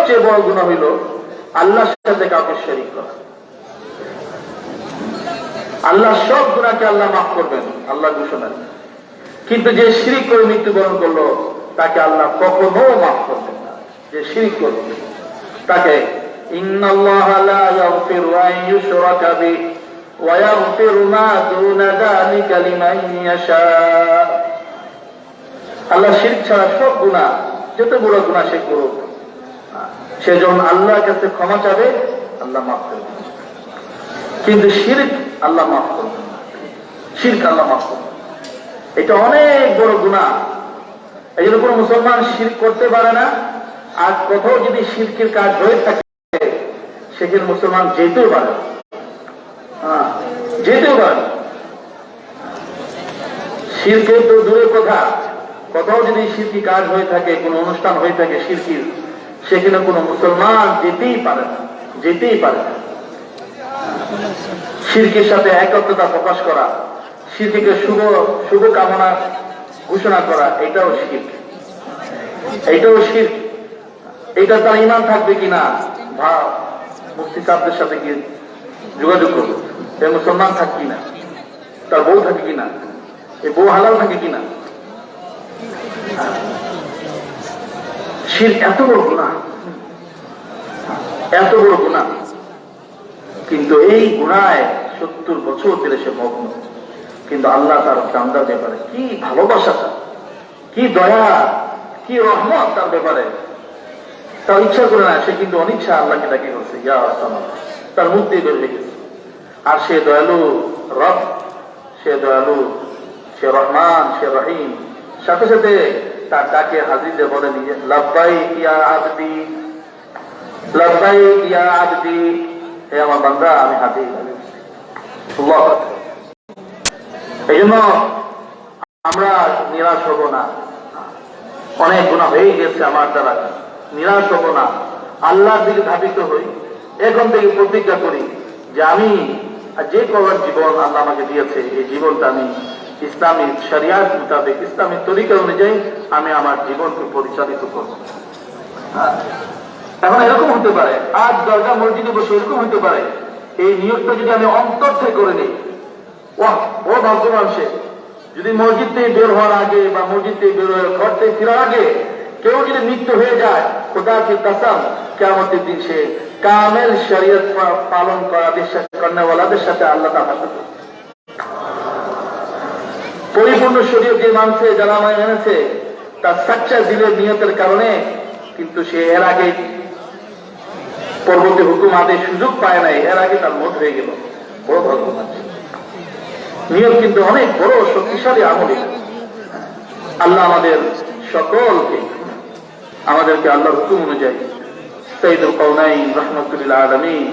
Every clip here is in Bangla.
সবচেয়ে বড় গুনাহ হইল আল্লাহর সাথে কাউকে শরীক করা। আল্লাহ সব গুনাহকে আল্লাহ মাফ করবেন, আল্লাহ ঘোষণা। কিন্তু যে শিরক করে মৃত্যুবরণ করলো তাকে আল্লাহ কখনো মাফ করবেন না। যে শিরক করবে তাকে ইন্নাল্লাহা লা ইয়াগফিরু আন ইউশরাকা বিহি ওয়া ইয়াগফিরু মা দুনা যালিকা লিমান ইয়াশা। আল্লাহ শিরক ছাড়া সব গুনাহ, যত বড় গুনাহ সে করুক, সে যখন আল্লাহর কাছে ক্ষমা চাবে আল্লাহ মাফ করবেন। কিন্তু শিরক আল্লাহ মাফ করবেন না, শিরক আল্লাহ মাফ করবেন। এটা অনেক বড় গুনাহ। এই জন্য কোনো মুসলমান শিরক করতে পারে না। আর কোথাও যদি শিরকের কাজ হয়ে থাকে সেখানে মুসলমান যেতেও পারে, যেতেও পারে। শিরকের তো দূরের কথা, কোথাও যদি শিরকি কাজ হয়ে থাকে, কোনো অনুষ্ঠান হয়ে থাকে শিরকির, সেখানে কোনো মুসলমান যেতেই পারে না, যেতেই পারে না। শিরকের সাথে একত্রতা প্রকাশ করা, শিরকে শুভ কামনা ঘোষণা করা, এটাও শিরক, এইটাও শিরক। এটা তার ঈমান থাকবে কিনা, মুফতি সাহেবদের সাথে গিয়ে যোগাযোগ করবো, সে মুসলমান থাকে কিনা, তার বউ থাকে কিনা, এই বউ হালাল থাকে কিনা। শিরক এত বড় গুনাহ, এত বড় গুনাহ। কিন্তু এই গুনায় 70 বছর ধরে সে মগ্ন। কিন্তু আল্লাহ তার বান্দার ব্যাপারে কি ভালোবাসা, কি দয়া, কি রহমত তার ব্যাপারে। তার ইচ্ছা করে না, সে কিন্তু অনিচ্ছা আল্লাহকে ডাকে বলছে ইয়া সালাম, তার মুখ দিয়ে বের হয়ে গেছে। আর সে দয়ালু রব, সে দয়ালু, সে রহমান, সে রহিম। সাথে সাথে তার ডাকে হাজির দিয়ে বলে দিয়ে লাব্বাইক ইয়া আবদি, লাব্বাইক ইয়া আবদি, হে আমার বান্দা আমি হাজির। আল্লাহু আকবার। এই জন্য আমরা নিরাশ হব না। অনেক গুনাহ হয়ে গেছে আমার দ্বারা, নিরাশ হব না, আল্লাহর দিকে ধাবিত হই। এখন থেকে প্রতিজ্ঞা করি যে আমি যে করার জীবন আল্লাহ আমাকে দিয়েছে, এই জীবনটা আমি ইসলামী শরিয়াত মোতাবেক, ইসলামী তরিকা অনুযায়ী আমি আমার জীবনকে পরিচালিত করব। এখন এরকম হতে পারে, আজ দরগা মসজিদে বসে এরকম হতে পারে, এই নিয়োগটা যদি আমি অন্তর থেকে করে নিই, ও ভাগ্যবান সে। যদি মসজিদ থেকে বের হওয়ার আগে বা মসজিদ থেকে বের হয়ে ঘর থেকে ফেরার আগে কেউ যদি মৃত্যু হয়ে যায়, খোদা কি কসম, কিয়ামতের দিন সে কামেল শরীয়ত পালন করা বিশ্বাস করেওয়ালাদের সাথে আল্লাহ তাআলা পরিপূর্ণ শরীয়ত যে মানছে, যারা আমায় এনেছে, তার সাচ্চা দিলের নিয়তের কারণে কিন্তু সে এর আগে পরবর্তী হুকুম আদেশ সুযোগ পায় নাই, এর আগে তার মত হয়ে গেল। বড় ভাগ্যবান নিয়ত কিন্তু অনেক বড় শক্তিশালী আমল। আল্লাহ আমাদের সকলকে, আমাদেরকে আল্লাহর হুকুম অনুযায়ী সাইয়্যিদুল কাওনাইন রাহমাতুল লিল আলামিন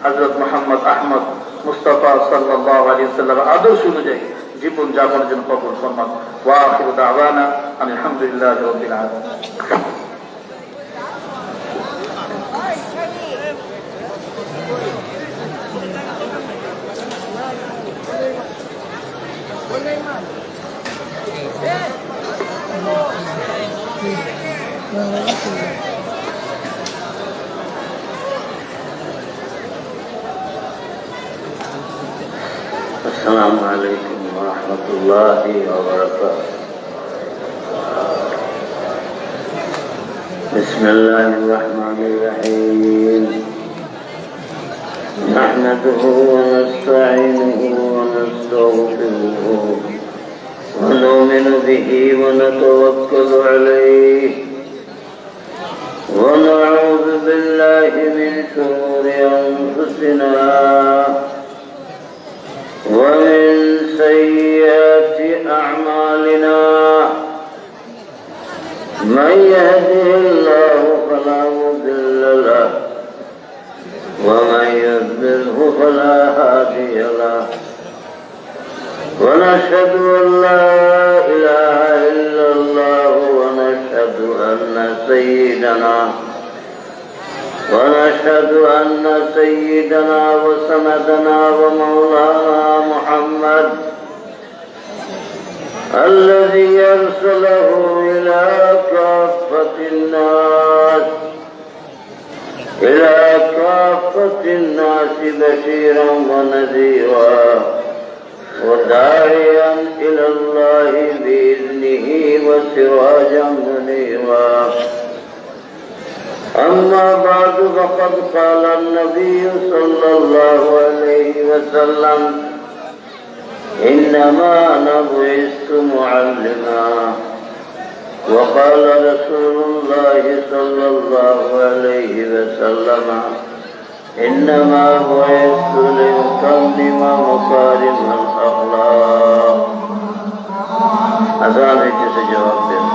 হযরত মুহাম্মদ আহমদ মুস্তাফা সাল্লাল্লাহু আলাইহি ওয়াসাল্লামের আদর্শ অনুযায়ী জীবন যাপনের জন্য কবুল ফরমান। ওয়া আখিরু দাওয়ানা আলহামদুলিল্লাহি রাব্বিল আলামিন। السلام عليكم ورحمة الله وبركاته. بسم الله الرحمن الرحيم. نحمده ونستعينه ونستغفره ونؤمن به ونتوكل عليه ونعوذ بالله من شرور أنفسنا ومن سيئات أعمالنا. من يهده الله فلا مضل له ومن يضلله فلا هادي له. ونشهد أن لا إله إلا الله ونشهد أن سيدنا وسندنا ومولانا محمد الذي أرسله إلى كافة الناس إلى كافة الناس بشيرا ونذيرا وداعيا إلى الله بإذنه وسراجا منيرا. أما بعد فقد قال النبي صلى الله عليه وسلم إنما أنا بعثت معلما. وقال رسول الله صلى الله عليه وسلم إنما بعثت لأتمم مكارم الأخلاق. أذان سے جواب دیں.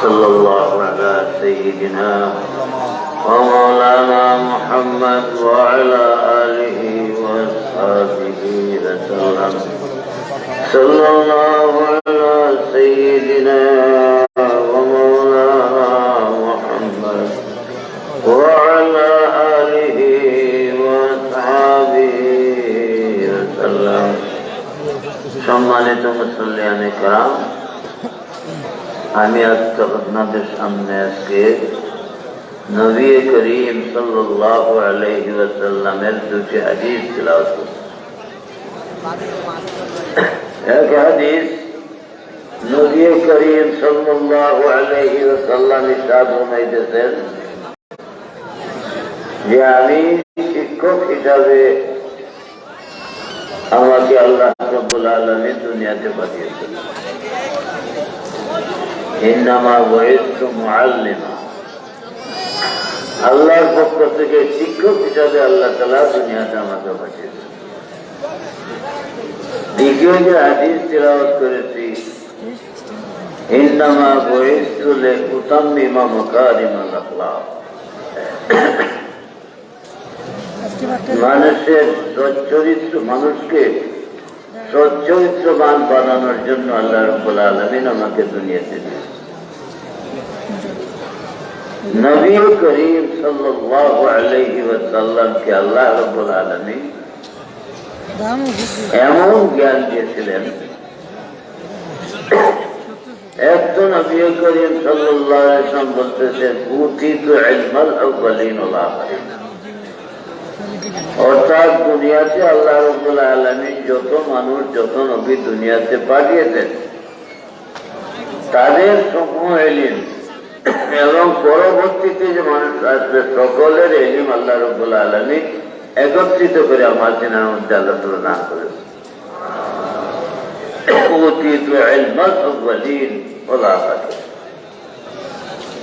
صلى الله على سيدنا ومولانا محمد وعلى آله وأصحابه وسلم. صلى الله على سيدنا ومولانا محمد وعلى آله وأصحابه وسلم. সম্মানিত মুসল্লিয়ান کرام, আমি আজকে আপনাদের সামনে আজকে নবী করিম সাল্লাল্লাহু আলাইহি ওয়াসাল্লামের দুটি হাদিস তেলাওয়াত করব। এক হাদিস নবী করিম সাল্লাল্লাহু আলাইহি ওয়াসাল্লাম ইরশাদ ফরমাইতেছেন যে আমি শিক্ষক হিসাবে আমাকে আল্লাহ রাব্বুল আলামিন দুনিয়াতে পাঠিয়েছেন। ইন্নামা বুইসতু মুআল্লিমা, আল্লাহর পক্ষ থেকে শিক্ষক হিসাবে আল্লাহ তাআলা দুনিয়াতে আমাকে পাঠিয়েছেন। দ্বিতীয় যে হাদিস তেলাওয়াত করেছি, ইন্নামা বুইসতু লিউতাম্মিমা মাকারিমাল আখলাক, মানুষের সচ্চরিত্র মানুষকে সচ্চরিত্রবান বানানোর জন্য আল্লাহ রাব্বুল আলামিন আমাকে দুনিয়াতে দিয়েছেন। নবী করিম সাল্লাল্লাহু আলাইহি ওয়াসাল্লামকে আল্লাহ রাব্বুল আলামিন এমন জ্ঞান দিয়েছিলেন। একজন নবী করিম সাল্লাল্লাহু আলাইহি ওয়াসাল্লাম বলতেছেন, উতিতু ইলমাল আউয়ালিন ওয়াল আখিরিন। অর্থাৎ দুনিয়াতে আল্লাহ রাব্বুল আলামিন যত মানুষ, যত নবী দুনিয়াতে পাঠিয়েছেন, তাদের সমূহ ইলম এবং পরবর্তীতে যে মানুষ আসবে সকলের ইলম আল্লাহ রাব্বুল আলামিন একত্রিত করে আমার সিনার মধ্যে আল্লাহ তাআলা দান করেছেন। উতিতু ইলমাল আউয়ালিন ওয়াল আখিরিন।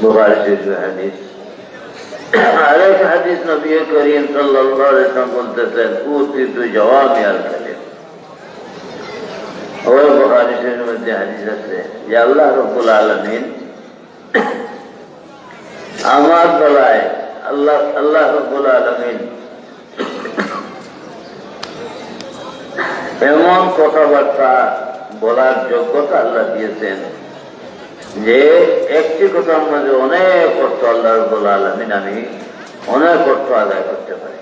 বুখারী শরীফের হাদিস। আরেক হাদিস নবী করিম সাল্লাল্লাহু আলাইহি ওয়াসাল্লাম বলতেছেন, উতিতু জাওয়ামিআল কালিম। ওই বুখারী শরীফের মধ্যে হাদিস আছে যে আল্লাহ রাব্বুল আলামিন আমার বেলায় আল্লাহ রাব্বুল আলামিন এমন কথাবার্তা বলার যোগ্যতা আল্লাহ দিয়েছেন যে একটি কথার মধ্যে অনেক অর্থ আল্লাহ রাব্বুল আলামিন আমি অনেক অর্থ আদায় করতে পারি।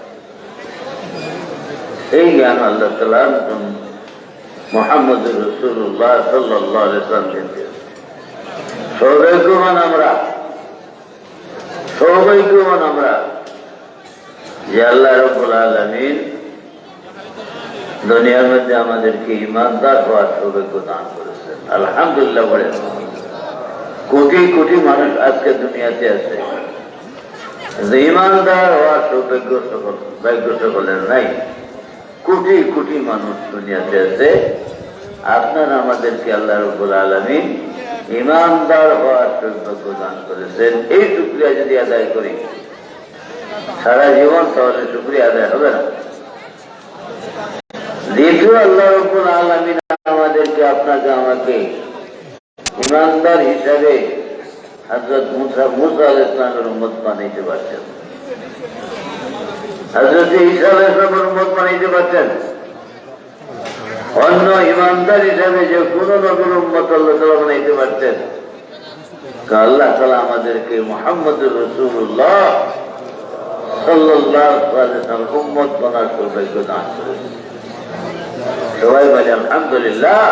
এই জ্ঞান আল্লাহ তাআলা মুহাম্মদুর রাসূলুল্লাহ সাল্লাল্লাহু আলাইহি ওয়াসাল্লাম দিয়েছেন। সৌভাগ্যবান আমরা যে আল্লাহ রাব্বুল আলামিন দুনিয়ার মধ্যে আমাদেরকে ইমানদার হওয়ার সৌভাগ্য দান করেছেন। আলহামদুলিল্লাহ বলে কোটি কোটি মানুষ আজকে দুনিয়াতে আছে, ইমানদার হওয়ার ভাগ্য সকলের নাই। কোটি কোটি মানুষ দুনিয়াতে আছে। আপনার আমাদেরকে আল্লাহ রাব্বুল আলামিন ইমানদার হওয়ার সৌভাগ্য দান করেছেন। এই শুকরিয়া যদি আদায় করি সারা জীবন, তাহলে শুকরিয়া আদায় হবে না। দ্বিতীয়, আল্লাহ রাব্বুল আলামিন আমাদেরকে, আপনাকে আমাকে ইমানদার হিসাবে হযরত মুসা আলাইহিস সালামের উম্মত বানাইতে পারছেন, হযরত ঈসা আলাইহিস সালামের উম্মত বানাইতে পারছেন। অন্য ইমানদার হিসাবে যে কোন নবীর উম্মত আল্লাহ তাআলা বানাইতে পারতেন। আল্লাহ তাআলা আমাদেরকে মুহাম্মদুর রাসূলুল্লাহ সাল্লাল্লাহু আলাইহি ওয়াসাল্লাম উম্মত বানার সৌভাগ্য দান করেছেন। সবাই বলে আলহামদুলিল্লাহ।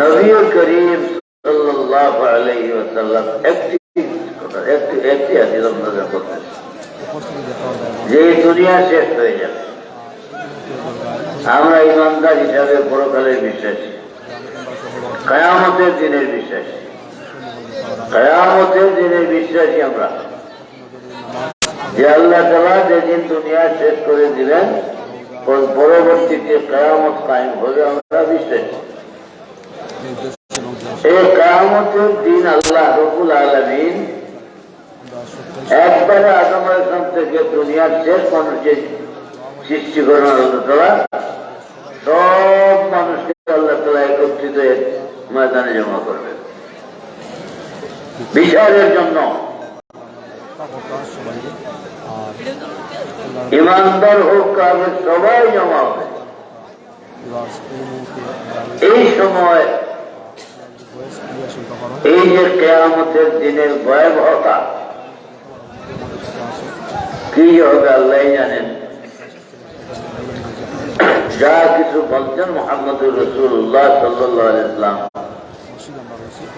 নবী করিম সাল্লাল্লাহু আলাইহি ওয়াসাল্লাম একটি হাদিস আপনাদের বলতেন যে দুনিয়া শেষ হয়ে যাবে। আমরা ইমানদার হিসাবে পরকালের বিশ্বাসী, কিয়ামতের দিনের বিশ্বাসী, আমরা যে আল্লাহ তাআলা যেদিন দুনিয়া শেষ করে দিবেন, পরবর্তীতে কিয়ামত কায়েম হবে, আমরা বিশ্বাসী। এই কিয়ামতের দিন আল্লাহ রাব্বুল আলামিন একবারে আদম আলাইহিস সালাম থেকে দুনিয়ার শেষ মানুষের সৃষ্টি করেন। আল্লাহ তাআলা সব মানুষকে আল্লাহ তাআলা একত্রিত ময়দানে জমা করবেন বিচারের জন্য। ইমানদার হোক কাফের সবাই জমা হবে। এই সময় এই যে কিয়ামতের দিনের ভয়াবহতা কি হবে আল্লাহ জানেন। যা কিছু বলছেন মুহাম্মদুর রাসূলুল্লাহ সাল্লাল্লাহু আলাইহি ওয়াসাল্লাম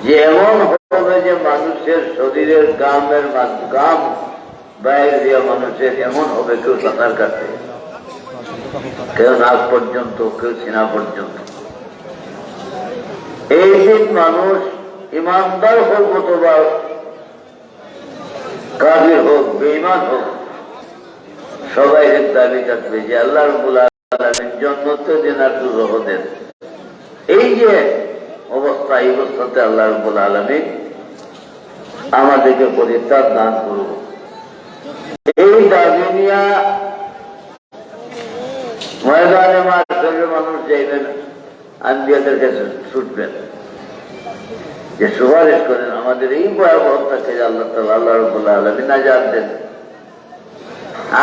যে এমন হবে যে মানুষের শরীরের গাম বাইরে দিয়ে মানুষের এমন হবে, কেউ সাঁতার কাটে, কেউ নাক পর্যন্ত, কেউ সিনা পর্যন্ত। এই দিন মানুষ ইমানদার হোক অথবা কাফির হোক, বেঈমান হোক, সবাই এর দাবি থাকবে যে আল্লাহ রাব্বুল আলামিন জান্নাতে দেনার সুযোগ দেন। এই যে অবস্থা, এই অবস্থাতে আল্লাহ রাব্বুল আলামিন আমাদেরকে পরিত্রাণ দান করুন। এই দাবি নিয়ে ময়দানে মাঠে মানুষ যাইবেন, আম্বিয়াদের কাছে ছুটবেন যে সুপারিশ করেন আমাদের এই ভয়াবহতাকে আল্লাহ তাআলা, আল্লাহ রাব্বুল আলামিন নাজাত দেন।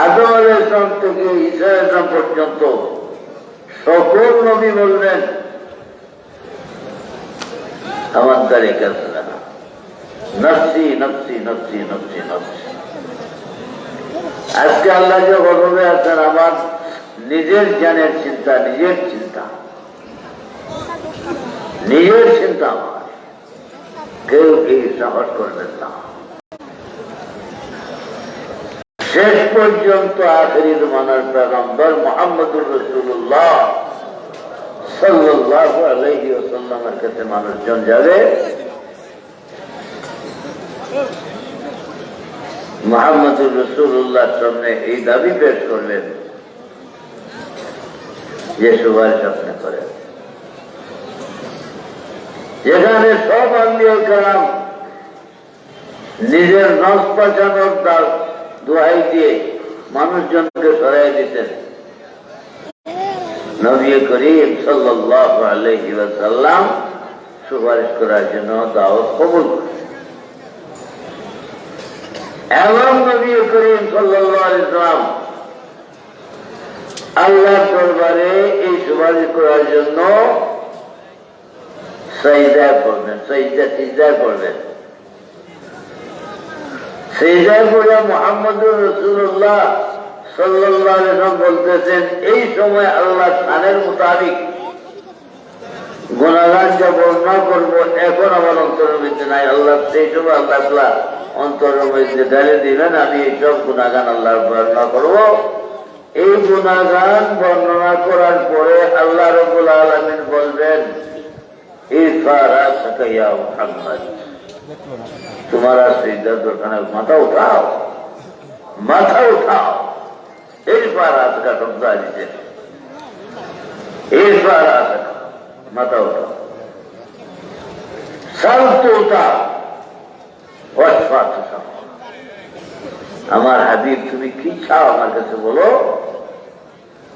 আদম আলাইহিস সালাম থেকে ঈসা আলাইহিস সালাম পর্যন্ত সকল নবী বলবেন আমার দ্বারে কাছে না, নফসি নফসি নফসি নফসি নফসি। আজকে আল্লাহ যে গজবে আছেন, আমার নিজের জ্ঞানের চিন্তা, নিজের চিন্তা, নিজের চিন্তা আমার কেউ এই সাহস করবেন না। শেষ পর্যন্ত আখির মানার পেগম্বর মুহাম্মদুর রাসূলুল্লাহ সাল্লাল্লাহু আলাইহি ওয়াসাল্লামের কাছে মানুষজন যাবে, মুহাম্মদুর রাসূলুল্লাহর সামনে এই দাবি পেশ করলেন যে সুপারিশ আপনি করেন। যেখানে সব আম্বিয়া কেরাম নিজের নস বাঁচানোর দোহাই দিয়ে মানুষজনকে সরাই দিতেন, নবী করিম সাল্লাল্লাহু আলাইহি ওয়াসাল্লাম সুপারিশ করার জন্য দাওয়াত কবুল করেন এবং নবী করিম সাল্লাল্লাহু আলাইহি ওয়াসাল্লাম আল্লাহর দরবারে এই সুপারিশ করার জন্য সাজদা করবেন, সিজদা করবেন। সিজদা করে মুহাম্মদুর রাসূলুল্লাহ সাল্লাল্লাহু আলাইহি ওয়াসাল্লাম বলতেছেন, এই সময় আল্লাহর শানের মোতাবিক গুনাহগার যা বর্ণনা করব এখন আমার অন্তরের মধ্যে নাই, আল্লাহ সেই সময় আল্লাহ অন্তরের মধ্যে ঢেলে দিবেন, আমি এইসব গুনাহগান আল্লাহর বর্ণনা করব। এই গুনাহগান বর্ণনা করার পরে আল্লাহ রাব্বুল আলামিন বলবেন, ইরফা রাসাকা ইয়া মুহাম্মদ, তোমারা সিজদার দরকার, মাথা উঠাও, মাথা উঠাও। ইরফা রাসাকা শব্দ আছে, ইরফা রাসাকা, মাথা উঠাও। সাল তুতা ওয়াসফা তুসাফা, আমার হাবিব তুমি কি চাও আমার কাছে বলো,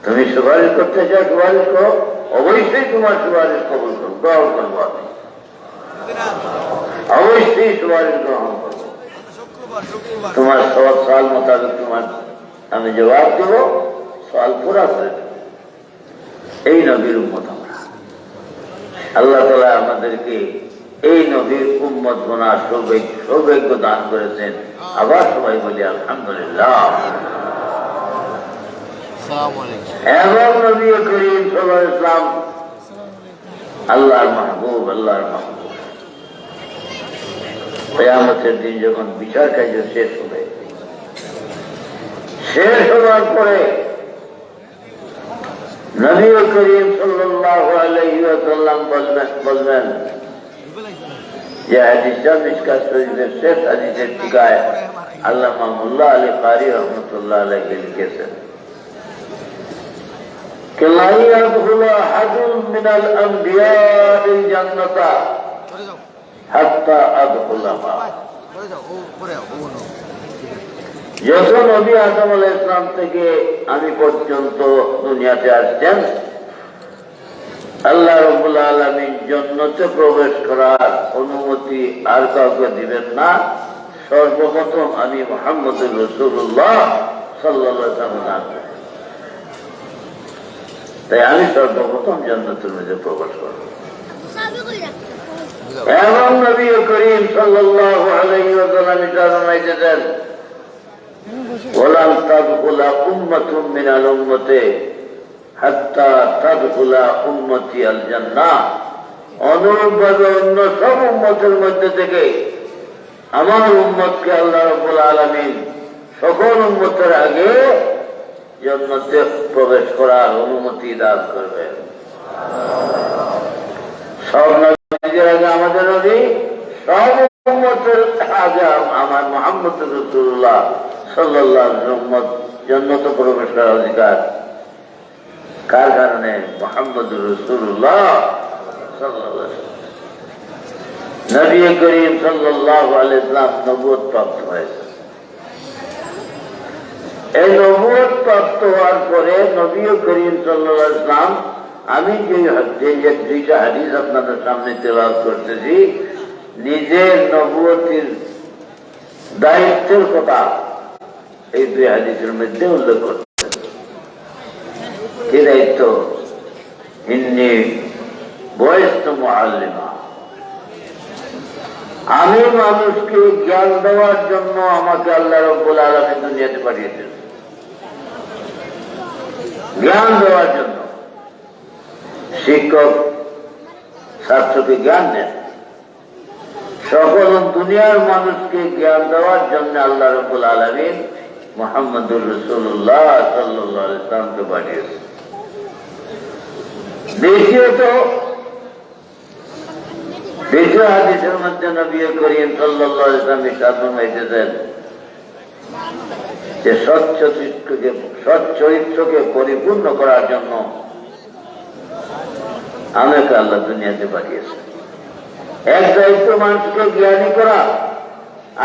তুমি সুপারিশ করতে চাও সুপারিশ করো, অবশ্যই তোমার সুপারিশ কবুল করবো, গ্রহণ করবো, আমি অবশ্যই সুপারিশ গ্রহণ করবো। তোমার সব সাল মোতাবেক তোমার আমি জবাব দেবো, সাল পুরা করে দেব। এই নবীর উম্মত আমরা, আল্লাহ তাআলা আমাদেরকে এই নবীর উম্মত গোনার সৌভাগ্য দান করেছেন। আবার সবাই বলি আলহামদুলিল্লাহ। এবং নবী করিম সাল্লাল্লাহু আলাইহি ওয়াসাল্লাম আল্লাহর মাহবুব, আল্লাহর মাহবুব। কিয়ামতের দিন যখন বিচার কার্য শেষ হবে, শেষ হওয়ার পরে নবী করিম সাল্লাল্লাহু আলাইহি ওয়াসাল্লাম বলবেন যে হাদিসটা মিশকাত শরীফের শেষ হাদিসের টিকায় আল্লামা মোল্লা আলী কারি রহমতুল্লাহ আলাইহি লিখেছেন, لا يدخل أحد من الأنبياء الجنة حتى أدخلها। যত নবী আদম আলাইহিস সালাম থেকে আমি পর্যন্ত দুনিয়াতে আসছেন, আল্লাহ রাব্বুল আলামিন জান্নাতে প্রবেশ করার অনুমতি আর কাউকে দিবেন না, সর্বপ্রথম আমি মুহাম্মদুর রাসূলুল্লাহ সাল্লাল্লাহু আলাইহি ওয়াসাল্লাম, তাই আমি সর্বপ্রথম জান্নাতের মধ্যে প্রবেশ করব। এবং নবী করিম সাল্লাল্লাহু আলাইহি ওয়াসাল্লাম জানাইতেছেন, ওয়ালান তাদখুলা উম্মাতুম মিনাল উম্মতি হাত্তা তাদখুলা উম্মতি আল জান্নাহ। অনুরূপভাবে অন্য সব উম্মতের মধ্যে থেকে আমার উম্মতকে আল্লাহ রাব্বুল আলামিন সকল উম্মতের আগে জান্নাতে প্রবেশ করার অনুমতি দান করবেন। সব নবীদের আগে আমাদের নবী, সব উম্মতের আগে আমার মুহাম্মদুর রাসূলুল্লাহ সাল্লাল্লাহু আলাইহি ওয়াসাল্লাম জান্নাতে প্রবেশ করার অধিকার কার কারণে? মুহাম্মদুর রাসূলুল্লাহ সাল্লাল্লাহু আলাইহি ওয়াসাল্লাম। নবী করিম সাল্লাল্লাহু আলাইহি ওয়াসাল্লাম নবুয়ত প্রাপ্ত হয়েছে। এই নবুয়ত প্রাপ্ত হওয়ার পরে নবী করিম সাল্লাল্লাহু আলাইহি ওয়াসাল্লাম, আমি যে দুইটা হাদিস আপনাদের সামনে তেলাওয়াত করতেছি, নিজের নবুয়তির দায়িত্বের কথা এই দুই হাদিসের মধ্যে উল্লেখ করতেছেন। কি দায়িত্ব? ইন্নী বুইসতু মুআল্লিমা, আমি মানুষকে জ্ঞান দেওয়ার জন্য আমাকে আল্লাহ রাব্বুল আলামিন দুনিয়াতে পাঠিয়েছেন। জ্ঞান দেওয়ার জন্য। শিক্ষক ছাত্রকে জ্ঞান দেন, সকল দুনিয়ার মানুষকে জ্ঞান দেওয়ার জন্য আল্লাহ রাব্বুল আলামিন মুহাম্মদুর রাসূলুল্লাহ সাল্লাল্লাহু আলাইহি ওয়াসাল্লামকে পাঠিয়েছেন। দ্বিতীয় হাদিসের মধ্যে নবী করিম সাল্লাল্লাহু আলাইহি ওয়াসাল্লাম ইরশাদ ফরমাইতেছেন যে সৎ চরিত্রকে পরিপূর্ণ করার জন্য আমাকে আল্লাহ দুনিয়াতে পাঠিয়েছেন। এক দায়িত্ব মানুষকে জ্ঞানী করা,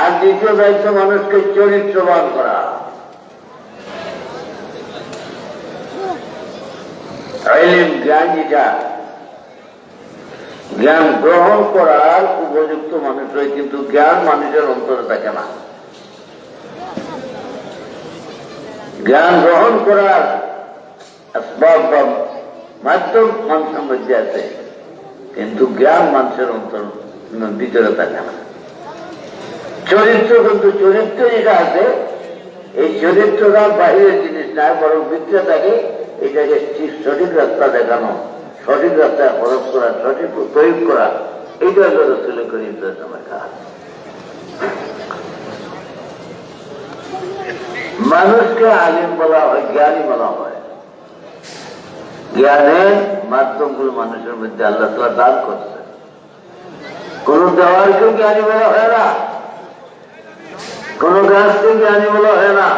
আর দ্বিতীয় দায়িত্ব মানুষকে চরিত্রবান করা। ইলম জ্ঞান যেটা, জ্ঞান গ্রহণ করার উপযুক্ত মানুষ হয়, কিন্তু জ্ঞান মানুষের অন্তরে থাকে না। জ্ঞান গ্রহণ করার আসবাব বা মাধ্যম মানুষের মধ্যে আছে, কিন্তু জ্ঞান মানুষের অন্তর ভিতরে থাকে না। চরিত্র, কিন্তু চরিত্র যেটা আছে, এই চরিত্রটা বাহিরের জিনিস না, বরং ভিতরে থাকে। এটাকে সঠিক রাস্তা দেখানো, সঠিক রাস্তায় খরচ করা, সঠিক প্রয়োগ করা, এইটা হলো রাসূল করিম সাল্লাল্লাহু আলাইহি ওয়াসাল্লামের কাজ। মানুষকে আলিম বলা হয়, জ্ঞানী বলা হয়। জ্ঞানের মাধ্যমগুলো মানুষের মধ্যে আল্লাহ তাআলা দান করছে। কোন দেওয়ালকে জ্ঞানী বলা হয় না, কোন গাছকে জ্ঞানী বলা হয় না,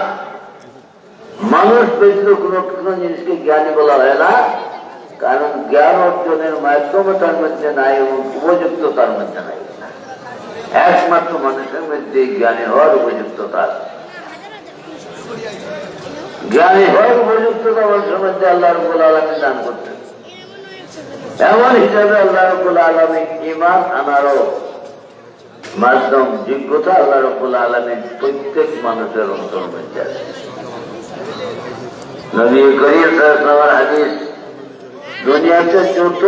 মানুষ ব্যতীত কোন জিনিসকে জ্ঞানী বলা হয় না। কারণ জ্ঞান অর্জনের মাধ্যম তার মধ্যে নাই এবং উপযুক্ত তার মধ্যে নাই। একমাত্র মানুষের মধ্যে জ্ঞানী হওয়ার উপযুক্ততা আছে। জ্ঞানী হওয়ার উপযুক্ততা মানুষের মধ্যে আল্লাহ রাব্বুল আলামিন দান করতেন। এমন হিসাবে আল্লাহ রাব্বুল আলামিন ঈমান আনারও মাধ্যম, যোগ্যতা আল্লাহ রাব্বুল আলামিন প্রত্যেক মানুষের অন্তর মধ্যে আছে। নবী করিম সাল্লাল্লাহু আলাইহি হাদিস, দুনিয়াতে যত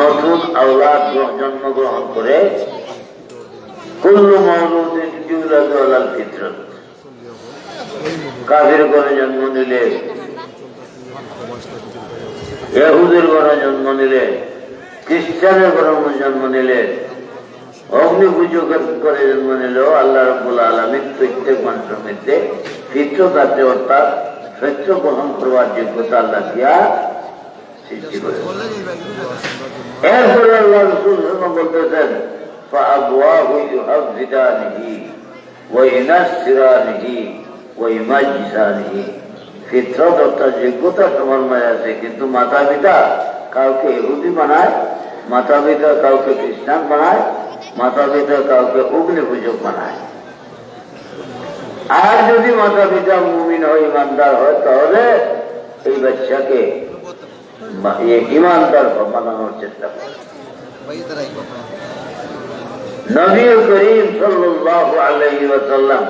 নতুন আওলাদ জন্মগ্রহণ করে, কুল্লু মাওলুদিন ইউলাদু আলাল ফিতরাত। কাফির ঘরে জন্ম নিলে, ইহুদির ঘরে জন্ম নিলে, খ্রিস্টানের ঘরে জন্ম নিলে, অগ্নি পুজো করে জন্ম নিলেও আল্লাহ রাব্বুল আলামিন প্রত্যেক মানুষের মধ্যে ফিতরত আছে, অর্থাৎ সত্য গ্রহণ করবার যোগ্যতা আল্লাহ দিয়া সৃষ্টি করে। এরপরে আল্লাহ রাসূল বলতেছেন, ফাআবওয়াহু ইউহাব্বিদানিহি ওয়া ইউনাসসিরানিহি ওয়া ইউমাজ্জিসানিহি। ফিতরত অর্থাৎ যোগ্যতা তোমার মাঝে আছে, কিন্তু মাতা পিতা কাউকে ইহুদি বানায়, মাতা পিতা কাউকে খ্রিস্টান বানায়, মাতা পিতা কাউকে অগ্নি পূজক বানায়। আর যদি মাতা পিতা মুমিন হয়, ইমানদার হয়, তাহলে এই বাচ্চাকে ইমানদার বানানোর চেষ্টা করে। নবী করিম সাল্লাল্লাহু আলাইহি ওয়াসাল্লাম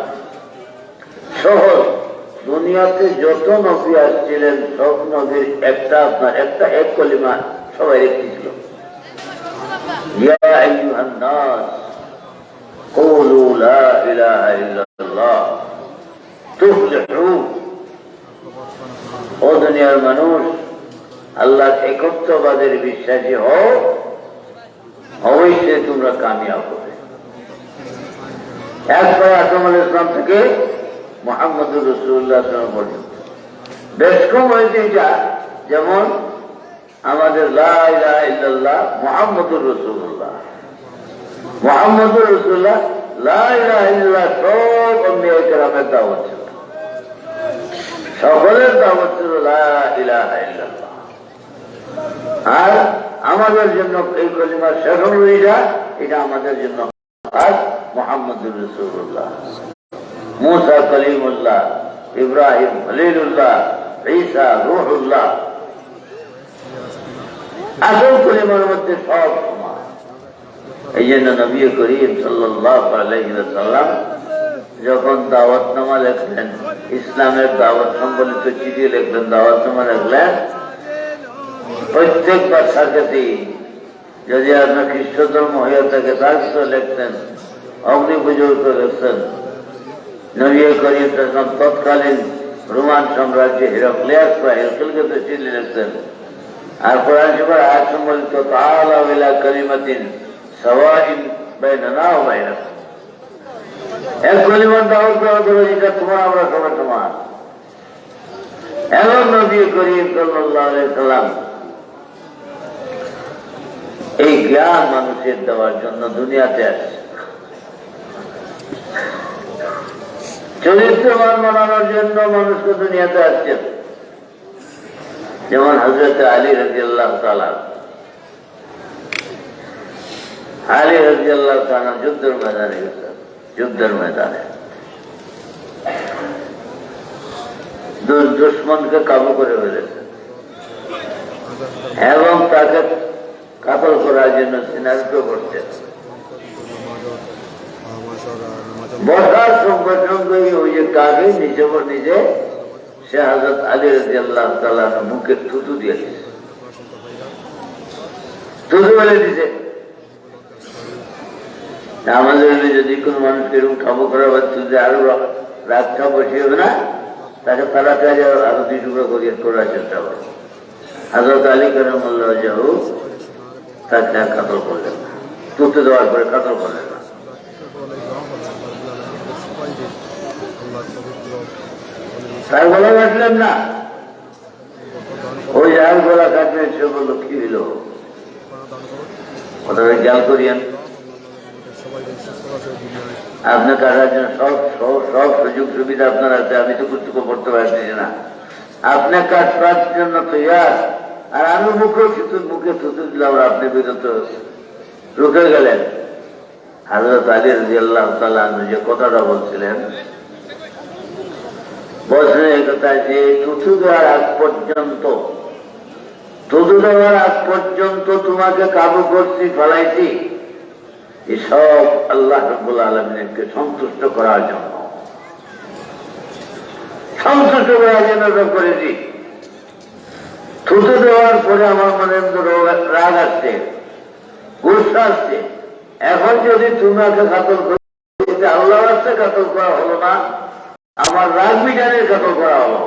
সহ দুনিয়াতে যত নবী আসছিলেন, সব নবীর এক কলিমা সবাই একটি ছিল, ইয়া আইয়ুহান নাস কুলু লা ইলাহা ইল্লাল্লাহ তুফলিহু। ও দুনিয়ার মানুষ, আল্লাহ একত্ববাদের বিশ্বাসী হও, অবশ্যই তোমরা কামিয়াব হবে। একবার আদম আলাইহিস সালাম থেকে মুহাম্মদুর রাসূলুল্লাহ সাল্লাল্লাহু আলাইহি ওয়াসাল্লাম পর্যন্ত বেশ কম হয়েছে এটা। যেমন আমাদের লা ইলাহা ইল্লাল্লাহ মুহাম্মদুর রাসূলুল্লাহ, মুহাম্মদুর রাসূলুল্লাহ, লা ইলাহা ইল্লাল্লাহ সব আম্বিয়া কেরামের দাওয়াত ছিল, সকলের দাওয়াত ছিল লা ইলাহা ইল্লাল্লাহ। আর আমাদের জন্য এই কলিমার শেষ হলো এটা আমাদের জন্য আর মুহাম্মদুর রাসূলুল্লাহ। মুসা কলিমুল্লাহ, ইব্রাহিম খলিলুল্লাহ, ঈসা রূহুল্লাহ, আসল কলিমার মধ্যে সব সমান। এই জন্য নবী করিম সাল্লাল্লাহু আলাইহি ওয়াসাল্লাম যখন দাওয়াতনামা লিখলেন, ইসলামের দাওয়াত সম্বলিত চিঠি লিখলেন, দাওয়াতনামা লিখলেন, প্রত্যেক বাচ্চার কাছে যদি আপনার খ্রিস্ট ধর্ম হয়ে থাকে তার কিছু লিখতেন, অগ্নি পুজো লিখতেন। নবী করিম তৎকালীন রোমান সাম্রাজ্যে হেরাক্লিয়াস বা হেরকেলকে চিঠি লিখতেন। আর কোরআন শরীফের আয়াত সম্বলিত তাআলাউ ইলা কালিমাতিন সাওয়াইন বাইনানা ওয়া বাইনাকুম, এক কলিমার দাওয়াত দেওয়া হলো যেটা তোমার আমরা সবাই সমান। এবং নবী করিম সাল্লাল্লাহু আলাইহি সাল্লাম এই জ্ঞান মানুষের দেওয়ার জন্য দুনিয়াতে আসছে, চরিত্রবান বানানোর জন্য মানুষকে দুনিয়াতে আসছেন। যেমন হযরত আলী রাদিয়াল্লাহু তাআলা, আলী রাদিয়াল্লাহু তাআলা যুদ্ধের ময়দানে গেছেন, যুদ্ধের ময়দানে দুশ্মনকে কাবু করে ফেলেছেন এবং তাকে কাতল করার জন্য সিনারিটো করছেন। বসার সঙ্গে সঙ্গে ওই যে কাকে নিজে নিজে সে হযরত আলী রাদিয়াল্লাহু তাআলা মুখে থুতু দিয়ে দিয়েছে, থুতু বলে দিছে। আমাদের যদি কোনো মানুষকে এরকম কাবু করা হচ্ছে আরো রাগটা বসিয়ে হবে না, তাকে তাড়াতাড়ি আরো 2 টুকরো করিয়ে করার চেষ্টা করে। হযরত আলী কারামাল্লাহু ওয়াজহু তাকে আর কাতল করলেন না, তুতে দেওয়ার পরে কাতল করলেন না। তার গলা কাটলেন না, ওই আর গলা কাটলেন। সে বললো কি হইল, ওটাকে খেয়াল করিয়েন। আপনার কাটার জন্য সব সব সুযোগ সুবিধা আপনার আছে, আমি তো কুচুকো পড়তে পারছি না। আপনার কাটবার জন্য তৈয়ার, আর আমি মুখে থুতু দিলাম, আপনি বিরত রুখে গেলেন। হযরত আলী রাদিয়াল্লাহু তাআলা যে কথাটা বলছিলেন, বলছিলেন এই কথা যে থুতু দেওয়ার আগ পর্যন্ত তোমাকে কাবু করছি, ফেলাইছি, এসব আল্লাহ রাব্বুল আলামিনকে সন্তুষ্ট করার জন্য সব করেছি। থুতু দেওয়ার পরে আমার মনে রাগ আসছে, গুসা আসছে। এখন যদি তোমাকে কাতল করতে আল্লাহ রাস্তায় কাতল করা হলো না, আমার রাগ মিটানের কাতল করা হলো,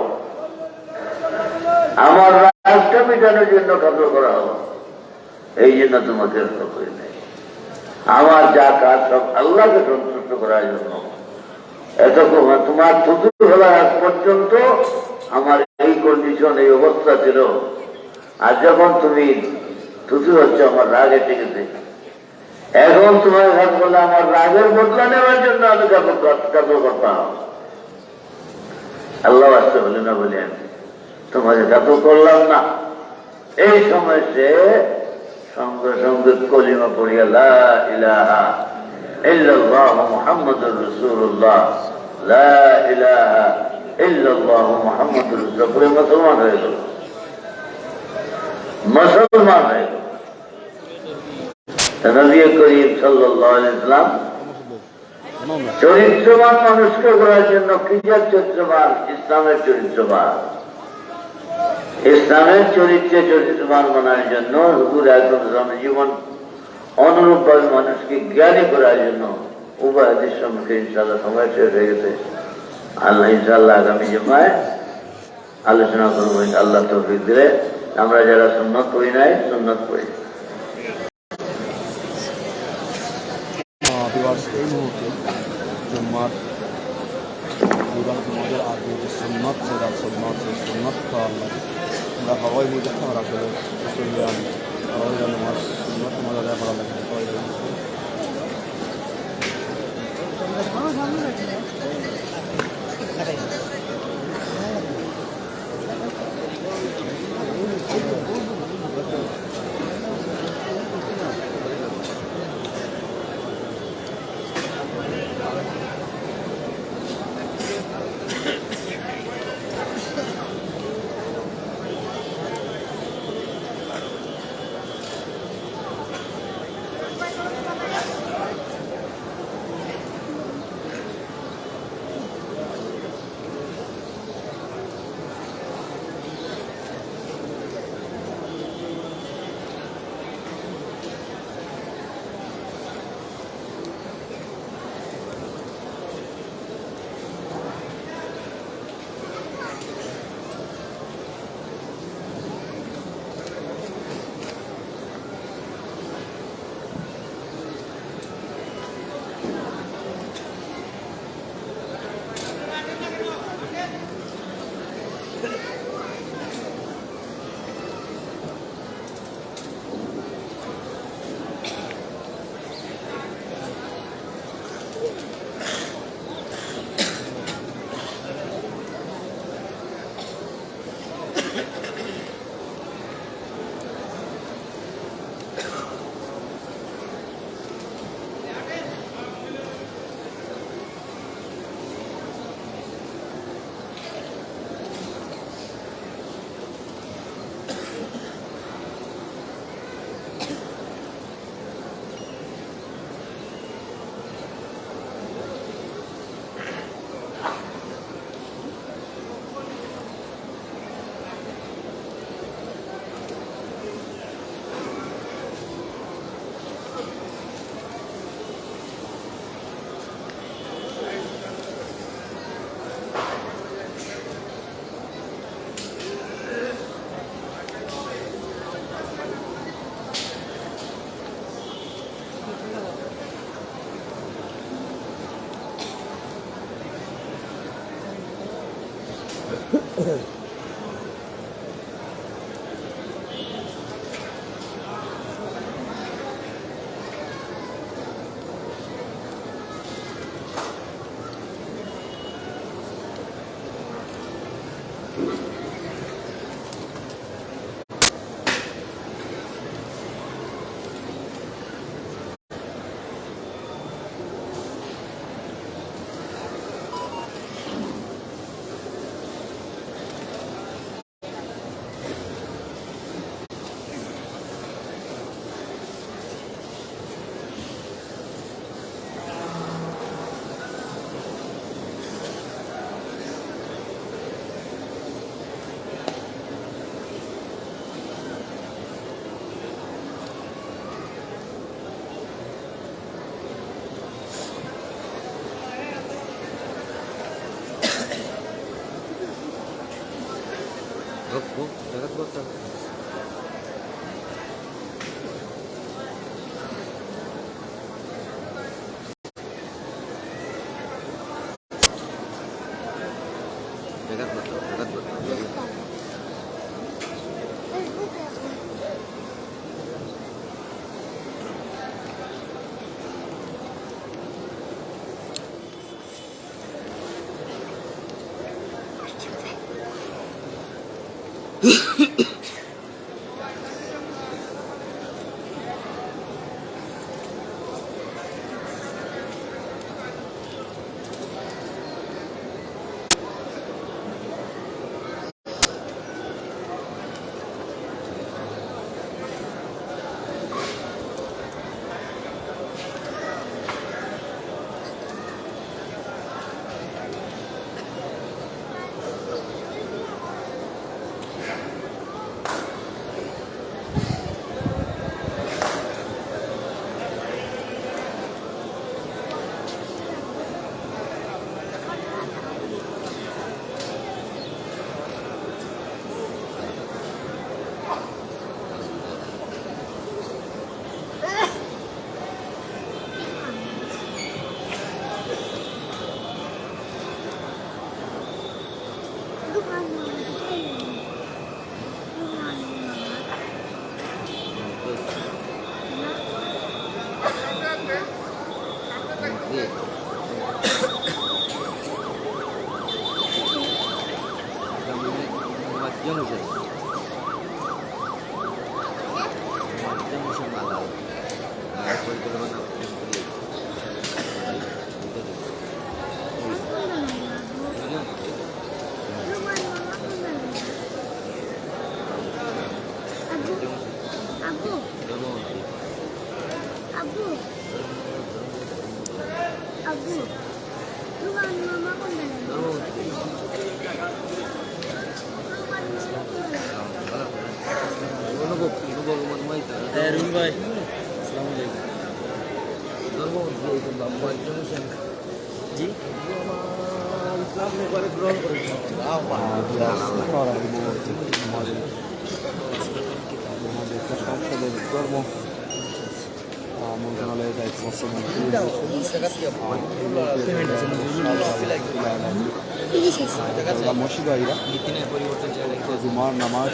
আমার রাগটা মিটানোর জন্য কাতল করা হলো। এই জন্য তোমাকে করি নাই। আমার যা কাজ সব আল্লাহকে সন্তুষ্ট করার জন্য। এতক্ষণ তোমার থুতু ফেলার আগ পর্যন্ত আমার এই কন্ডিশন, এই অবস্থা ছিল। আর যখন তুমি থুতু হচ্ছে আমার রাগ এসে গেছে, এখন তোমার হাত বলে আমার রাগের বদলা নেওয়ার জন্য আমি কাতল করতাম। আল্লাহ আসতে বলে না বলেন তোমাকে কাতল করলাম না। এই সময় সে সঙ্গে সঙ্গে কলিমা পড়িয়া লা ইলাহা ইল্লাল্লাহু মুহাম্মাদুর রাসূলুল্লাহ, লা ইলাহা ইল্লাল্লাহু মুহাম্মাদুর রাসূলুল্লাহ, মুসলমান হয়ে গেল, মুসলমান হয়ে গেল। নবী করিম সাল্লাল্লাহু আলাইহি ওয়াসাল্লাম চরিত্রবান মানুষকে করার জন্য কিসের চরিত্রবান? ইসলামের চরিত্রবান। ইসলামের চরিত্রবান বানার জন্য হুজুর আকরাম সাল্লাল্লাহু জীবন অনুরূপ ভাবে মানুষকে জ্ঞানী করার জন্য উভয় হাদিস সম্মুখে ইনশাআল্লাহ সময় শেষ হয়ে গেছে। আল্লাহ ইনশাআল্লাহ আগামী জুমায় আলোচনা করবো। আল্লাহ তৌফিক দিলে আমরা যারা সুন্নত পড়ি নাই সুন্নত পড়ি। এই মুহূর্তে জুম্মার তোমাদের আগে যে সুন্নত, সেটা সুন্নত খাওয়ার লাগে। আমরা সবাই বুঝে আমরা আসলে সবাই জানো আমার সুন্নত মজা দেওয়া করা লাগে সবাই মন্ত্রণালয়ে দায়িত্বপ্রাপ্ত মসিবাহীরা জুমার নামাজ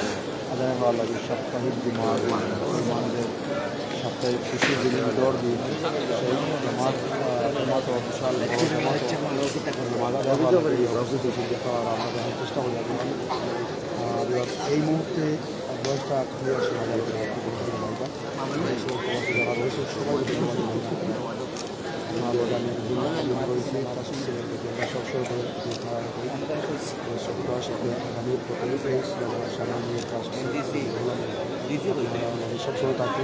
আদায় হওয়ার লাগে সাপ্তাহিক জুমার মুসলমানদের সাপ্তাহিক খুশির দিনের দৌড় দিয়ে সেই নামাজ মতো বিশাল নামাজ আদায় হওয়ার লাগে আমরা দেখার চেষ্টা করি এই মুহূর্তে বয়সটা ৮৮,০০০ যারা রয়েছে সবাই রয়েছে তার সাথে আমরা সবসময় সবসময় থাকি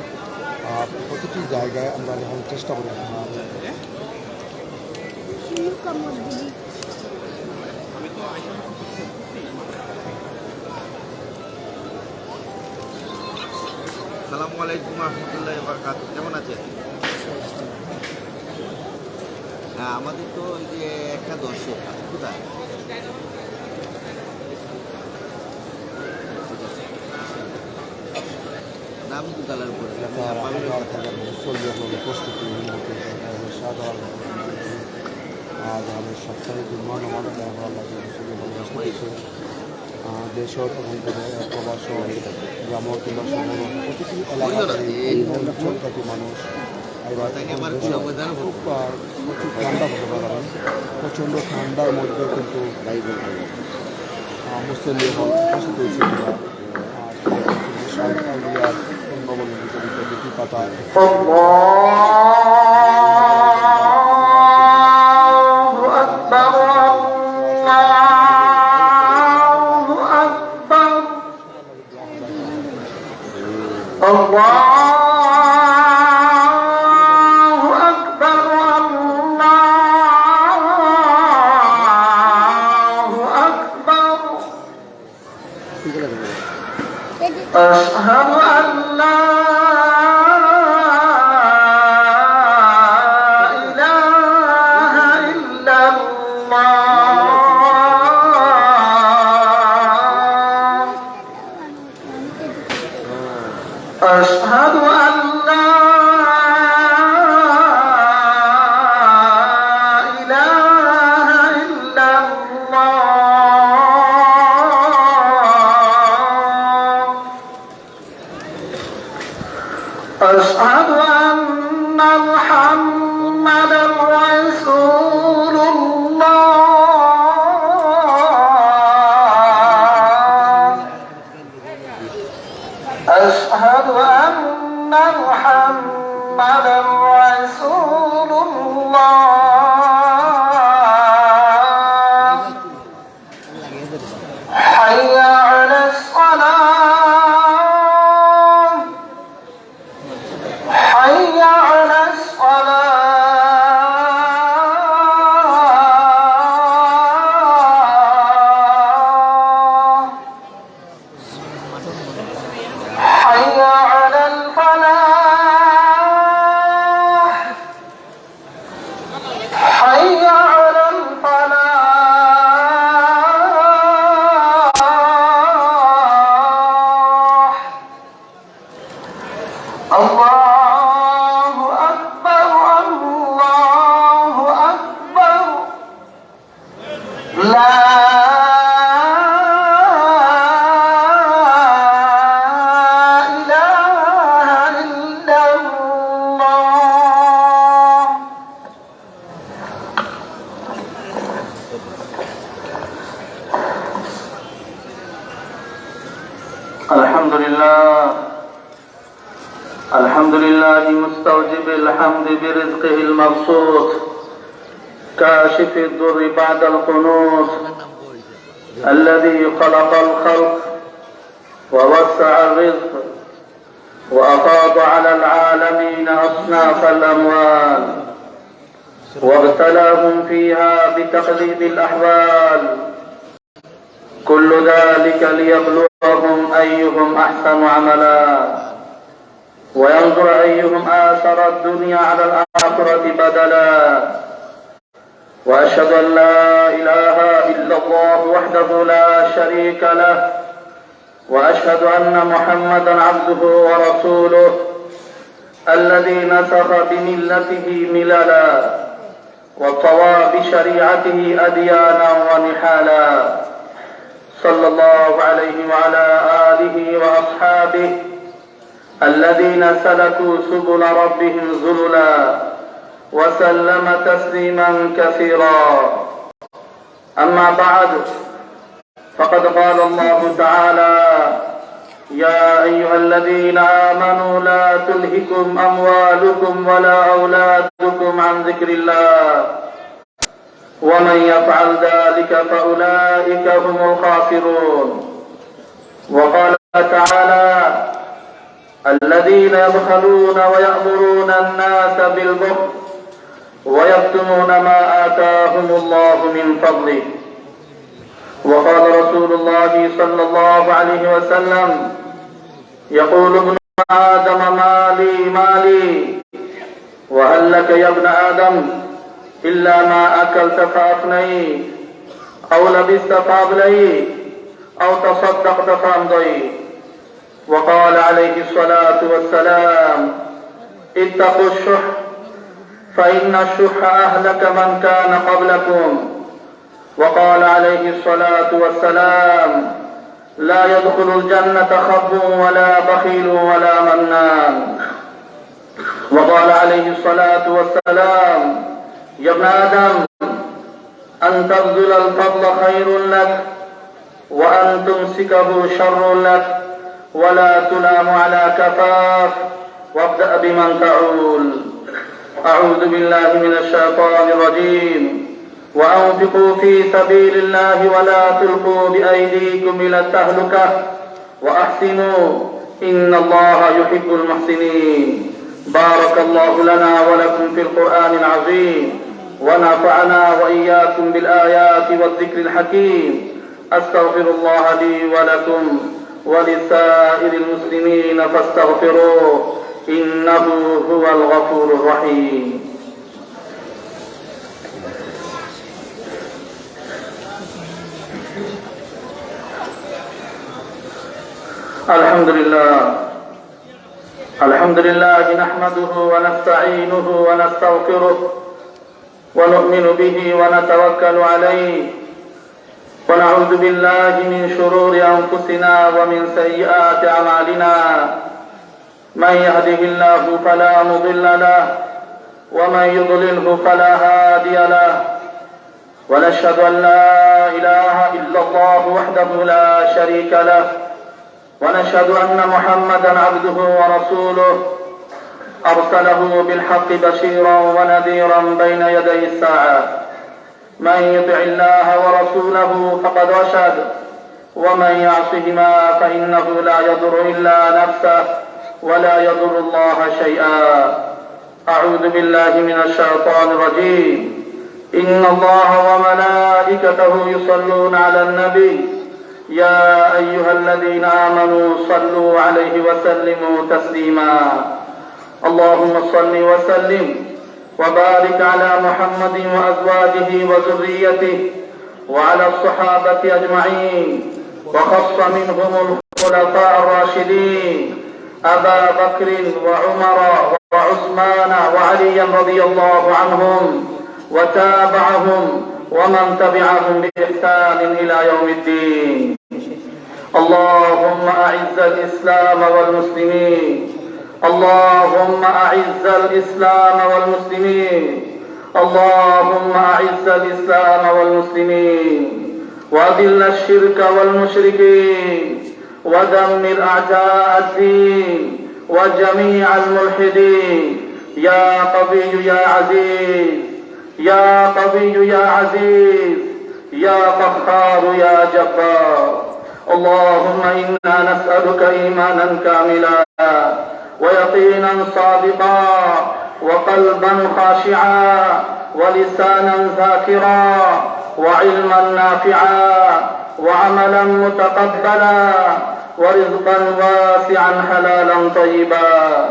প্রতিটি জায়গায় আমরা যখন চেষ্টা করি আসসালামু আলাইকুম রহমতুল্লাহ বারাকাতুহু। কেমন আছেন? হ্যাঁ, আমাদের তো ওই যে একটা দর্শক কোথায় নাম দুতলার উপরে প্রস্তুতি আজ আমাদের সাপ্তাহিক দেশ এবং প্রবাস গ্রাম কিংবা শহর প্রতিটি এলাকার মানুষ এবার খুব প্রচুর ঠান্ডা হতে পারেন প্রচণ্ড ঠান্ডার মধ্যে কিন্তু মুসলিম উপস্থিত হয়েছে দুটি পাতা أشهد أن لا إله إلا الله أشهد أن لا إله إلا الله أشهد أن محمدا رسول الله أشهد أن محمدا رسول الله حي على الصلاة حي على الصلاة حي على الفلاح حي على الفلاح الله أكبر الله أكبر لا إله إلا الله الحمد لله الحمد لله مستوجب الحمد برزقه المبسوط كاشف الضر بعد القنوط الذي خلق الخلق ووسع الرزق وأفاض على العالمين أصناف الأموال وابتلاهم فيها بتقليد الأحوال كل ذلك ليبلوهم أيهم أحسن عملا وينظر أيهم آثر الدنيا على الآخرة بدلا وأشهد أن لا إله إلا الله وحده لا شريك له وأشهد أن محمدا عبده ورسوله الذي نسخ بملته مللا وطوى بشريعته أديانا ونحالا صلى الله عليه وعلى آله وأصحابه الذين سلكوا سبل ربهم ذللا وسلم تسليما كثيرا أما بعد فقد قال الله تعالى: يا أيها الذين آمنوا لا تلهكم أموالكم ولا أولادكم عن ذكر الله ومن يفعل ذلك فأولئك هم الخاسرون. وقال تعالى: الذين يبخلون ويأمرون الناس بالبخل ويكتمون ما آتاهم الله من فضله. وقال رسول الله صلى الله عليه وسلم: يقول ابن آدم مالي مالي، وهل لك يا ابن آدم إلا ما أكلت فأفنيت أو لبست فأبليت أو تصدقت فأمضيت. وقال عليه الصلاة والسلام: اتقوا الشح فإن الشح أهلك من كان قبلكم. وقال عليه الصلاة والسلام: لا يدخل الجنة خب ولا بخيل ولا منان. وقال عليه الصلاة والسلام: يا ابن آدم أن تبذل الفضل خير لك وأن تمسكه شر لك، ولا تلام على كفاف، وابدأ بمن تعول. أعوذ بالله من الشيطان الرجيم. وأنفقوا في سبيل الله ولا تلقوا بأيديكم إلى التهلكة وأحسنوا إن الله يحب المحسنين. بارك الله لنا ولكم في القرآن العظيم، ونفعنا وإياكم بالآيات والذكر الحكيم. أستغفر الله لي ولكم ولسائر المسلمين فاستغفروه إنه هو الغفور الرحيم. الحمد لله نحمده ونستعينه ونستغفره ونؤمن به ونتوكل عليه، ونعوذ بالله من شرور أنفسنا ومن سيئات أعمالنا. من يهده الله فلا مضل له ومن يضلله فلا هادي له، ونشهد أن لا إله إلا الله وحده لا شريك له، ونشهد أن محمدا عبده ورسوله أرسله بالحق بشيرا ونذيرا بين يدي الساعة. من يطع الله ورسوله فقد رشد، ومن يعصهما فإنه لا يضر إلا نفسه ولا يضر الله شيئا. أعوذ بالله من الشيطان الرجيم. إن الله وملائكته يصلون على النبي يا أيها الذين آمنوا صلوا عليه وسلموا تسليما. اللهم صل وسلم وبارك على محمد وأزواجه وذريته وعلى الصحابة أجمعين، وخص منهم الخلفاء الراشدين أبا بكر وعمر وعثمان وعليا رضي الله عنهم، وتابعهم ومن تبعهم بإحسان إلى يوم الدين. اللهم أعز الإسلام والمسلمين، اللهم أعز الإسلام والمسلمين، اللهم أعز الإسلام والمسلمين، وأذل الشرك والمشركين، ودمر أعداء الدين وجميع الملحدين. يا قوي يا عزيز، يا قوي يا عزيز، يا قهار يا جبار. اللهم إنا نسألك إيمانا كاملا ويقينا صادقا وقلبا خاشعا ولسانا ذاكرا وعلما نافعا وعملا متقبلا ورزقا واسعا حلالا طيبا.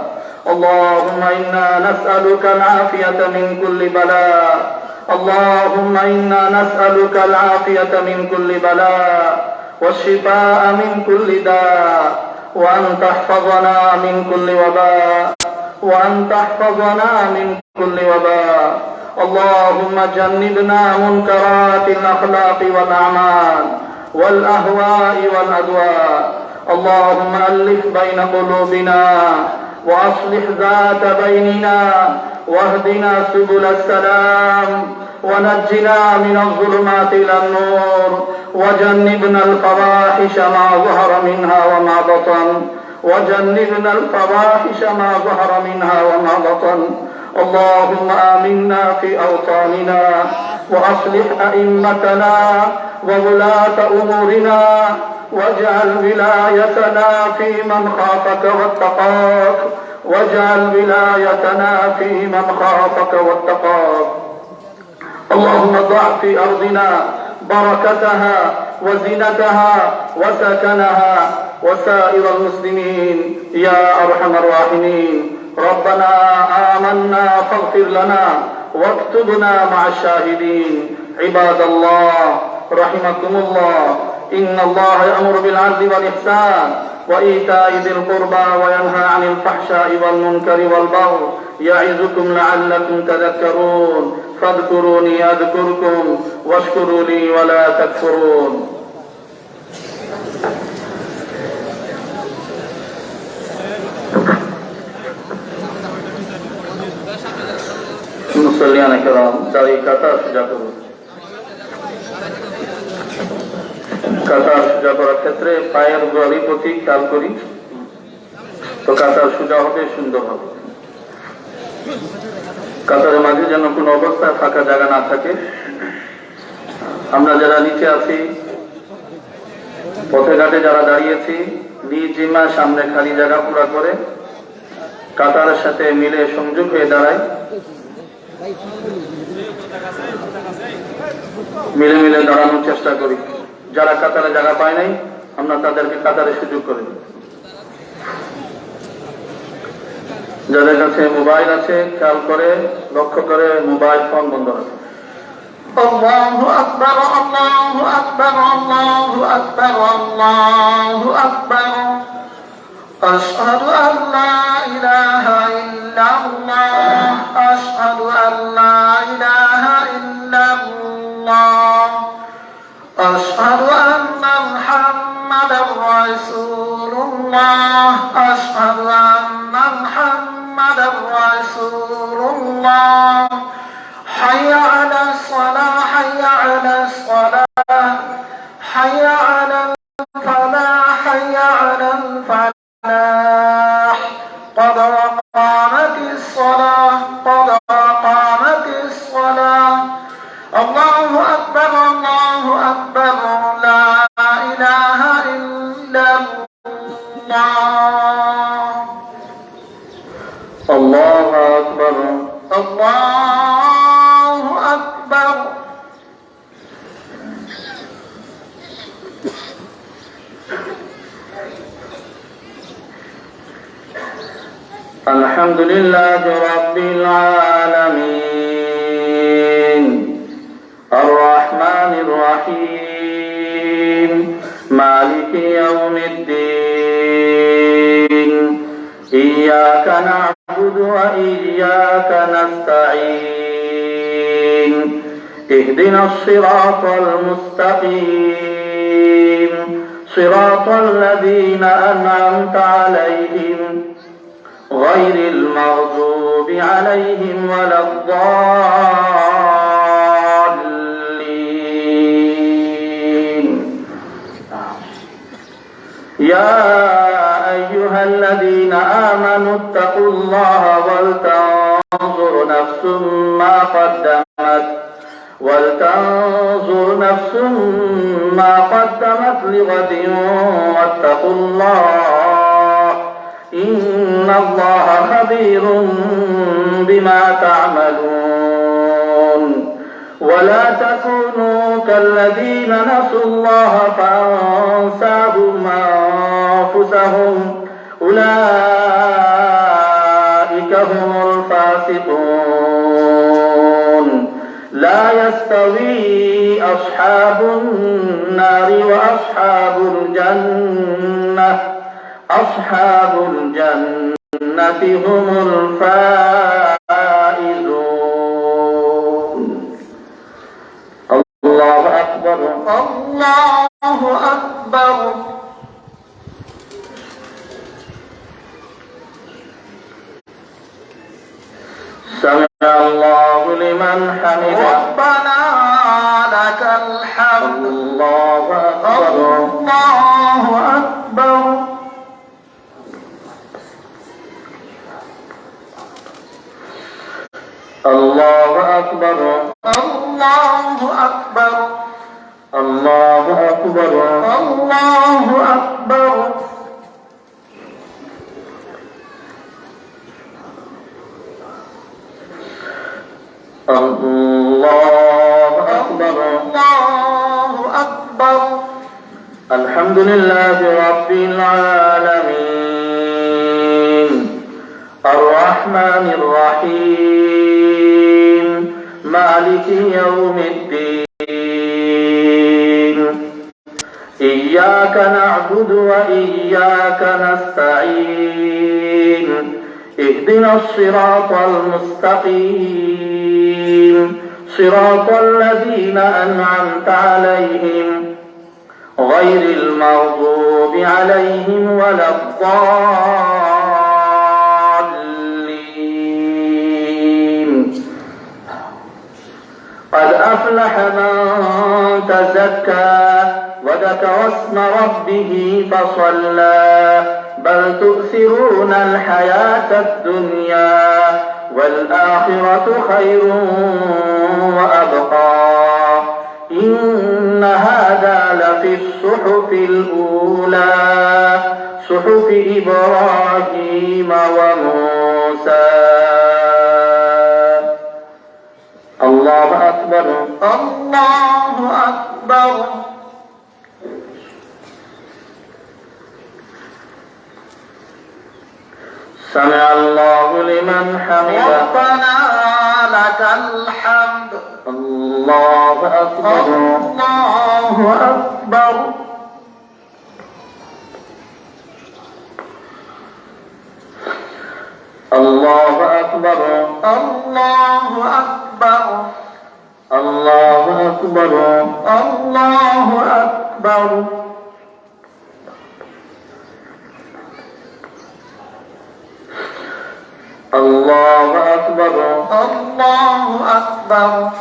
اللهم إنا نسألك العافية من كل بلاء، اللهم إنا نسألك العافية من كل بلاء والشفاء من كل داء، وأن تحفظنا من كل وباء، وأن تحفظنا من كل وباء. اللهم جنبنا منكرات الأخلاق والأعمال والأهواء والأدواء. اللهم ألف بين قلوبنا وأصلح ذات بيننا واهدنا سبل السلام ونجنا من الظلمات إلى النور وجنبنا الفواحش ما ظهر منها وما بطن وجنبنا الفواحش ما ظهر منها وما بطن اللهم آمنا في أوطاننا وأصلح أئمتنا وولاة أمورنا واجعل ولايتنا في من خافك واتقاك واجعل ولايتنا في من خافك واتقاك اللهم ضع في أرضنا بركتها وزينتها وسكنها وسائر المسلمين يا أرحم الراحمين ربنا آمنا فاغفر لنا واكتبنا مع الشاهدين عباد الله رحمكم الله إن الله يأمر بالعدل والإحسان وإيتاء ذي القربى وينهى عن الفحشاء والمنكر والبغي يعظكم لعلكم تذكرون فاذكروني أذكركم واشكروا لي ولا تكفرون মুসল্লিয়ান কেরাম দাঁড়িয়ে কাতার সোজা করুন কাতার সোজা করার ক্ষেত্রে পায়ের গোড়ালি প্রতি খেয়াল করি তো কাতার সোজা হবে সুন্দর হবে কাতারের মাঝে যেন কোনো অবস্থায় ফাঁকা জায়গা না থাকে আমরা যারা নিচে আছি পথে ঘাটে যারা দাঁড়িয়েছি নিজ জিম্মা সামনে খালি জায়গা পুরা করে কাতারের সাথে মিলে সংযোগ হয়ে দাঁড়ায় মিলে মিলে দাঁড়ানোর চেষ্টা করি যারা কাতারে জায়গা পায় নাই আমরা তাদেরকে কাতারে সুযোগ করি যাদের কাছে মোবাইল আছে খেয়াল করে লক্ষ্য করে মোবাইল ফোন বন্ধ রাখে আল্লাহু আকবার আল্লাহু আকবার আল্লাহু আকবার আল্লাহু আকবার আশহাদু আল্লা ইলাহা ইল্লাল্লাহ আশহাদু আল্লা ইলাহা ইল্লাল্লাহ আশহাদু আন্না মুহাম্মাদার রাসূলুল্লাহ আশহাদু আন্না মুহাম্মাদার রাসূলুল্লাহ হাইয়া আলাস সালাহ হাইয়া আলাস সালাহ হাইয়া আলাল ফালাহ হাইয়া আলাল ফালাহ قد قامت الصلاة قد قامت الصلاة الله أكبر لا إله إلا الله الله أكبر الله أكبر الحمد لله رب العالمين الرحمن الرحيم مالك يوم الدين إياك نعبد وإياك نستعين اهدنا الصراط المستقيم صراط الذين أنعمت عليهم غير المغضوب عليهم ولا الضالين يا أيها الذين آمنوا اتقوا الله ولتنظر نفس ما قدمت لغد واتقوا الله إن الله خبير بما تعملون ولا تكونوا كالذين نسوا الله فأنساهم أنفسهم أولئك هم الفاسقون لا يستوي أصحاب النار وأصحاب الجنة أصحاب الجنة هم الفائزون الله أكبر الله أكبر سمع الله لمن لمن حمده ربنا لك الحمد الله أكبر الله أكبر الله أكبر الله أكبر الله أكبر الله أكبر الله أكبر الله أكبر الحمد لله رب العالمين الرحمن الرحيم مالك يوم الدين إياك نعبد وإياك نستعين اهدنا الصراط المستقيم صراط الذين أنعمت عليهم غير المغضوب عليهم ولا الضالين قد أفلح من تزكى وذكر اسم ربه فصلى بل تؤثرون الحياة الدنيا والآخرة خير وأبقى إن هذا لفي الصحف الأولى صحف إبراهيم وموسى الله أكبر الله أكبر سمع الله لمن حمده ربنا لك الحمد الله أكبر الله أكبر الله أكبر الله أكبر الله أكبر الله أكبر الله أكبر الله أكبر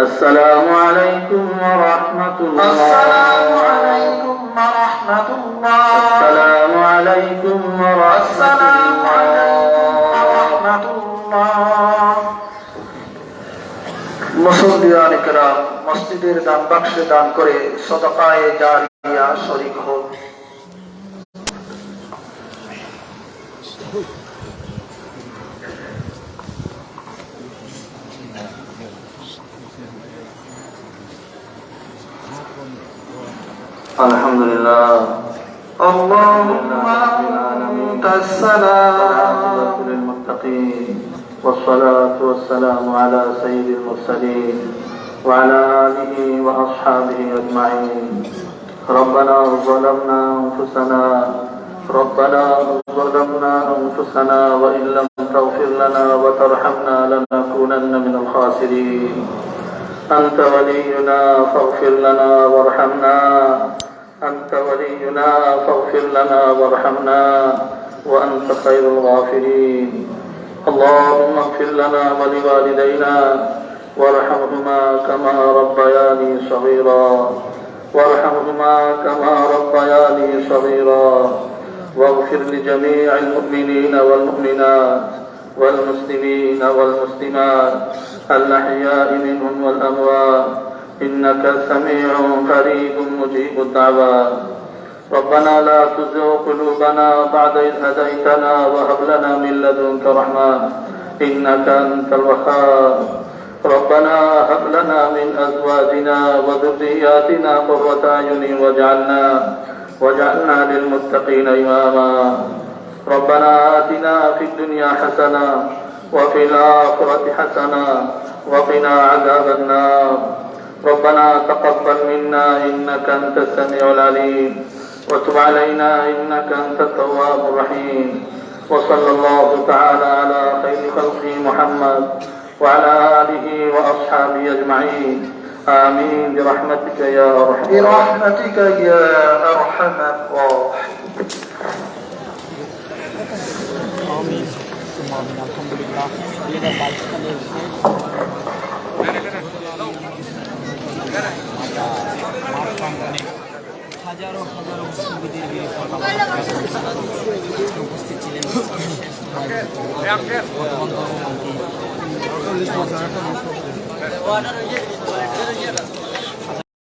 السلام عليكم ورحمة الله السلام عليكم ورحمة الله السلام عليكم السلام ورحمة عليكم ورحمة الله মুসল্লিয়ান کرام মসজিদের দান বাক্সে দান করে সদকায়ে জারিয়া শরীক হোক الحمد لله اللهم أنت السلام للمتقين والصلاة والسلام على سيد المرسلين وعلى آله وأصحابه أجمعين ربنا ظلمنا أنفسنا وإن لم تغفر لنا وترحمنا لنكونن من الخاسرين أنت ولينا فاغفر لنا وارحمنا أنت ولينا فاغفر لنا وارحمنا وأنت خير الغافرين اللهم اغفر لنا ولوالدينا وارحمهما كما ربياني صغيرا واغفر لجميع المؤمنين والمؤمنات والمسلمين والمسلمات الأحياء منهم والأموات إنك سميع قريب مجيب الدعوات ربنا لا تزغ قلوبنا بعد إذ هديتنا وهب لنا من لدنك رحمة إنك أنت الوهاب ربنا هب لنا من أزواجنا وذرياتنا قرة أعين واجعلنا للمتقين إماما ربنا آتنا في الدنيا حسنة وفي الآخرة حسنة وقنا عذاب النار ربنا تقبل منا إنك أنت السميع العليم وتب علينا إنك أنت التواب الرحيم وصلى الله تعالى على خير خلقه محمد وعلى آله وأصحابه أجمعين آمين برحمتك يا أرحم برحمتك يا أرحم الراحمين আমিন সুম্মা আমিন আলহামদুলিল্লাহ 2022 সালের মাঠ প্রাঙ্গণে হাজারো হাজারো মুসলিমদের উপস্থিত ছিলেন বর্তমান ধর্মপন্থী